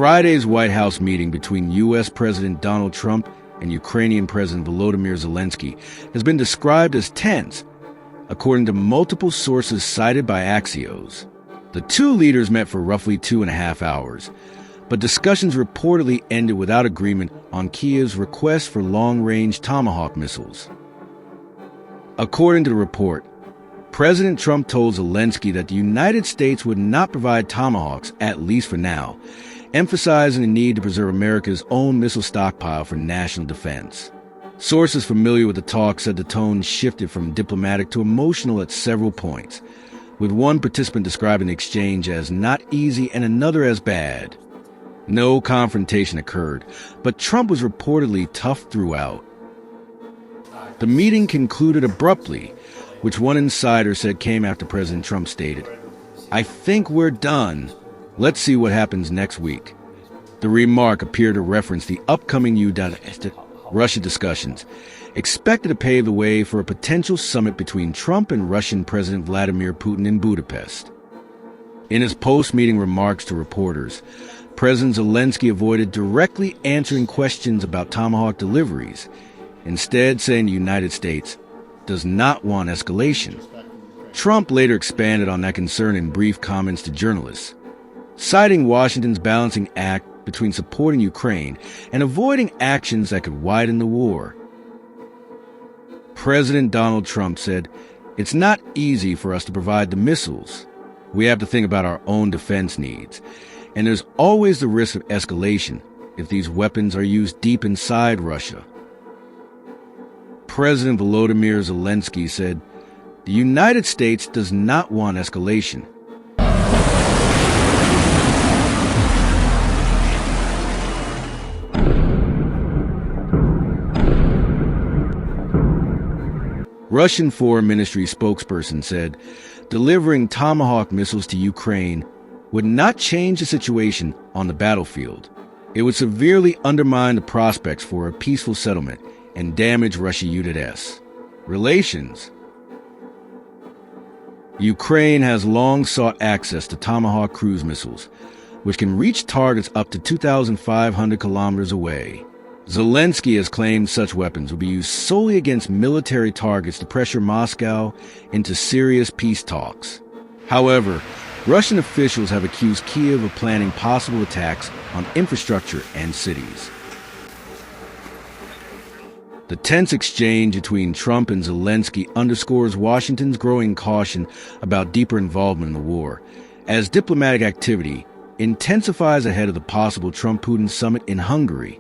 Friday's White House meeting between U.S. President Donald Trump and Ukrainian President Volodymyr Zelensky has been described as tense, according to multiple sources cited by Axios. The two leaders met for roughly 2.5 hours, but discussions reportedly ended without agreement on Kyiv's request for long-range Tomahawk missiles. According to the report, President Trump told Zelensky that the United States would not provide Tomahawks, at least for now, emphasizing the need to preserve America's own missile stockpile for national defense. Sources familiar with the talk said the tone shifted from diplomatic to emotional at several points, with one participant describing the exchange as not easy and another as bad. No confrontation occurred, but Trump was reportedly tough throughout. The meeting concluded abruptly, which one insider said came after President Trump stated, "I think we're done. Let's see what happens next week." The remark appeared to reference the upcoming Russia discussions, expected to pave the way for a potential summit between Trump and Russian President Vladimir Putin in Budapest. In his post-meeting remarks to reporters, President Zelensky avoided directly answering questions about Tomahawk deliveries, instead saying the United States does not want escalation. Trump later expanded on that concern in brief comments to journalists, citing Washington's balancing act between supporting Ukraine and avoiding actions that could widen the war. President Donald Trump said, "It's not easy for us to provide the missiles. We have to think about our own defense needs. And there's always the risk of escalation if these weapons are used deep inside Russia." President Volodymyr Zelensky said, "The United States does not want escalation." Russian Foreign Ministry spokesperson said delivering Tomahawk missiles to Ukraine would not change the situation on the battlefield. It would severely undermine the prospects for a peaceful settlement and damage Russia-U.S. relations. Ukraine has long sought access to Tomahawk cruise missiles, which can reach targets up to 2,500 kilometers away. Zelensky has claimed such weapons will be used solely against military targets to pressure Moscow into serious peace talks. However, Russian officials have accused Kyiv of planning possible attacks on infrastructure and cities. The tense exchange between Trump and Zelensky underscores Washington's growing caution about deeper involvement in the war, as diplomatic activity intensifies ahead of the possible Trump-Putin summit in Hungary.